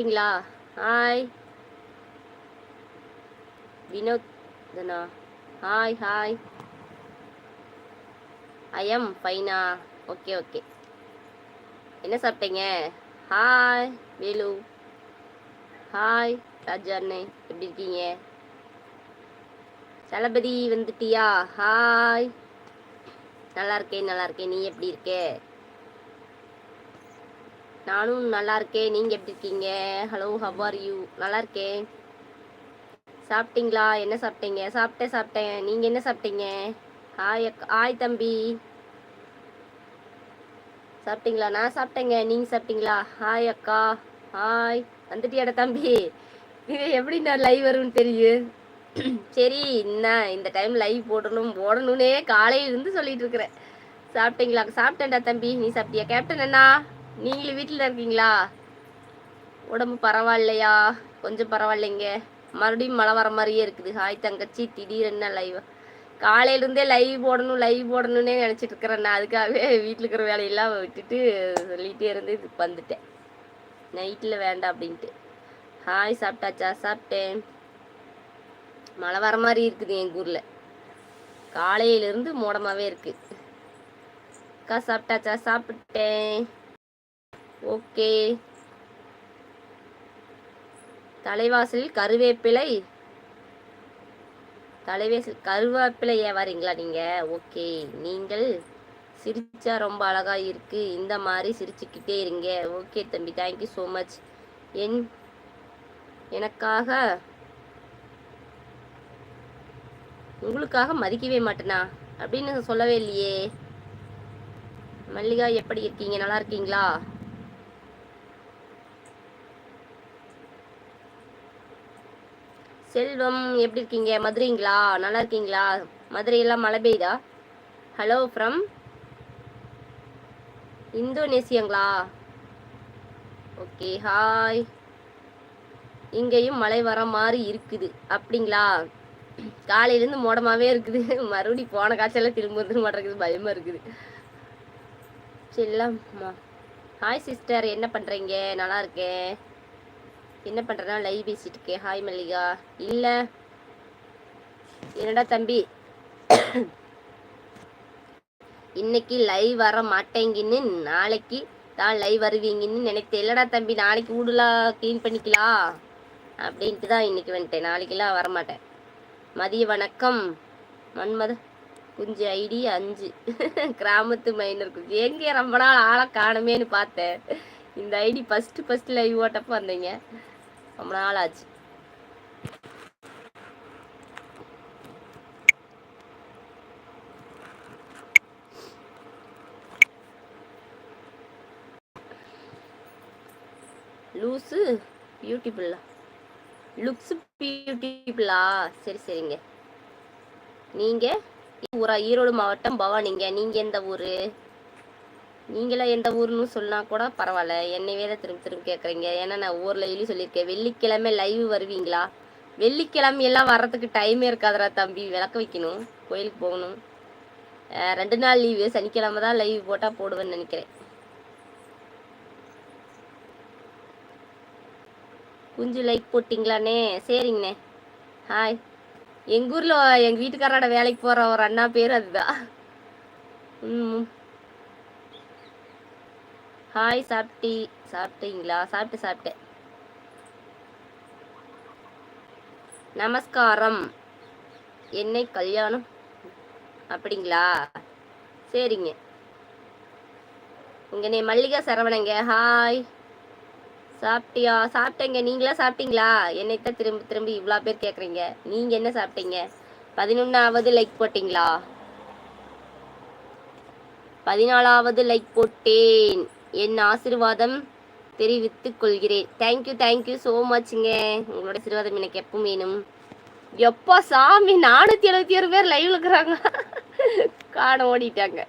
ங்களா ஹாய் வினோத் தனா hi hi I am ஃபைனா ஓகே ஓகே என்ன சாப்பிட்டீங்க ஹாய் வேலு ஹாய் ராஜா அண்ணே எப்படி இருக்கீங்க தளபதி வந்துட்டியா ஹாய் நல்லா இருக்கேன் நீ எப்படி இருக்க நானும் நல்லா இருக்கேன் நீங்க எப்படி இருக்கீங்க ஹலோ ஹவ் ஆர் யூ நல்லா இருக்கேன் சாப்பிட்டீங்களா என்ன சாப்பிட்டீங்க சாப்பிட்டேன் நீங்க என்ன சாப்பிட்டீங்க ஹாய் அக்கா ஹாய் தம்பி சாப்பிட்டீங்களா நான் சாப்பிட்டேங்க நீங்க சாப்பிட்டீங்களா ஹாய் அக்கா ஹாய் வந்துட்டியாடா தம்பி இது எப்படி நான் லைவ் வரும்னு தெரியும் சரி என்ன இந்த டைம் லைவ் போடணும்னே காலையில இருந்து சொல்லிட்டு இருக்கிறேன் சாப்பிட்டீங்களா சாப்பிட்டேன்டா தம்பி நீ சாப்பிட்டியா கேப்டன் அண்ணா நீங்களும் வீட்டில் இருக்கீங்களா உடம்பு பரவாயில்லையா கொஞ்சம் பரவாயில்லைங்க மறுபடியும் மழை வர மாதிரியே இருக்குது ஹாய் தங்கச்சி திடீர்னு லைவ் காலையிலேருந்தே லைவ் போடணுன்னே நினச்சிட்டு இருக்கிறேன் நான் அதுக்காகவே வீட்டில் இருக்கிற வேலையெல்லாம் விட்டுட்டு சொல்லிகிட்டே இருந்து இதுக்கு வந்துட்டேன் நைட்டில் வேண்டாம் அப்படின்ட்டு ஹாய் சாப்பிட்டாச்சா சாப்பிட்டேன் மழை வர மாதிரி இருக்குது எங்கள் ஊரில் காலையிலேருந்து மூடமாகவே இருக்குது அக்கா சாப்பிட்டாச்சா சாப்பிட்டேன் ஓகே தலைவாசலில் கருவேப்பிலை ஏவாரீங்களா நீங்கள் ஓகே நீங்கள் சிரிச்சா ரொம்ப அழகா இருக்கு இந்த மாதிரி சிரிச்சுக்கிட்டே இருங்க ஓகே தம்பி தேங்க்யூ ஸோ மச் எனக்காக உங்களுக்காக மதிக்கவே மாட்டேனா அப்படின்னு சொல்லவே இல்லையே மல்லிகா எப்படி இருக்கீங்க நல்லா இருக்கீங்களா செல்வம் எப்படி இருக்கீங்க மதுரைங்களா நல்லா இருக்கீங்களா மதுரையெல்லாம் மழை பெய்யுதா ஹலோ ஃப்ரம் இந்தோனேசியாங்களா ஓகே ஹாய் இங்கேயும் மழை வர மாதிரி இருக்குது அப்படிங்களா காலையிலேருந்து மோடமாகவே இருக்குது மறுபடியும் போன காய்ச்சல திரும்ப மாட்டேங்குது பயமாக இருக்குது சரிம்மா ஹாய் சிஸ்டர் என்ன பண்ணுறீங்க நல்லா இருக்கேன் என்ன பண்ணுறேன்னா லைவ் பேசிட்டு இருக்கேன் ஹாய் மல்லிகா இல்லை என்னடா தம்பி இன்னைக்கு லைவ் வர மாட்டேங்கின்னு நாளைக்கு தான் லைவ் வருவீங்கன்னு நினைத்தேன் இல்லடா தம்பி நாளைக்கு வீடுலாம் க்ளீன் பண்ணிக்கலாம் அப்படின்ட்டு தான் இன்னைக்கு வந்துட்டேன் நாளைக்கெல்லாம் வரமாட்டேன் மதிய வணக்கம் மன்மத குஞ்சு ஐடி 5 கிராமத்து மைனர் குஞ்சு எங்கே ரொம்ப நாள் ஆளை காணுமேன்னு பார்த்தேன் இந்த ஐடி ஃபஸ்ட்டு லைவ் ஓட்டப்போ வந்தீங்க ரொம்ப நாள் ஆச்சு லூஸு பியூட்டிஃபுல்லா லுக்ஸ் பியூட்டிஃபுல்லா சரிங்க நீங்கள் ஊரா ஈரோடு மாவட்டம் பவானிங்க நீங்கள் எந்த ஊர் நீங்களாம் எந்த ஊர்னு சொன்னால் கூட பரவாயில்ல என்னை வேற திரும்ப கேட்குறீங்க ஏன்னா நான் ஊரில் எழுதி சொல்லியிருக்கேன் வெள்ளிக்கிழமை லைவ் வருவீங்களா வெள்ளிக்கிழமையெல்லாம் வர்றதுக்கு டைமே இருக்காதரா தம்பி விளக்க வைக்கணும் கோயிலுக்கு போகணும் 2 நாள் லீவு சனிக்கிழமை தான் லைவ் போட்டால் போடுவேன்னு நினைக்கிறேன் குஞ்சு லைக் போட்டிங்களாண்ணே சரிங்கண்ணே ஹாய் எங்கள் ஊரில் எங்கள் வீட்டுக்காரோட வேலைக்கு போகிற ஒரு அண்ணா பேர் அதுதான் ஹாய் சாப்பிட்டீங்களா சாப்பிட்டேன் நமஸ்காரம் என்னை கல்யாணம் அப்படிங்களா சரிங்க உங்க நே மல்லிகா சரவணங்க ஹாய் சாப்பிட்டேங்க நீங்களா சாப்பிட்டீங்களா என்னைத்தான் திரும்பி இவ்வளோ பேர் கேட்குறீங்க நீங்கள் என்ன சாப்பிட்டீங்க 11வது லைக் போட்டிங்களா 14வது லைக் போட்டேன் என் ஆசீர்வாதம் தெரிவித்துக் கொள்கிறேன் தேங்க்யூ ஸோ மச்ங்க உங்களோட ஆசீர்வாதம் எனக்கு எப்பவும் வேணும் எப்போ சாமி 476 பேர் லைவ் இருக்கிறாங்க காண ஓடிட்டாங்க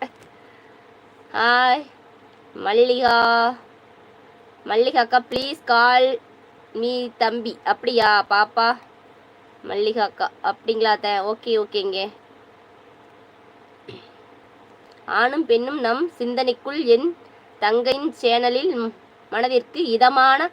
ஹாய் மல்லிகாக்கா ப்ளீஸ் கால் மீ தம்பி அப்படியா பாப்பா மல்லிகாக்கா அப்படிங்களா ஓகேங்க ஆணும் பெண்ணும் நம் சிந்தனைக்குள் என் தங்கையின் சேனலில் மனதிற்கு இதமான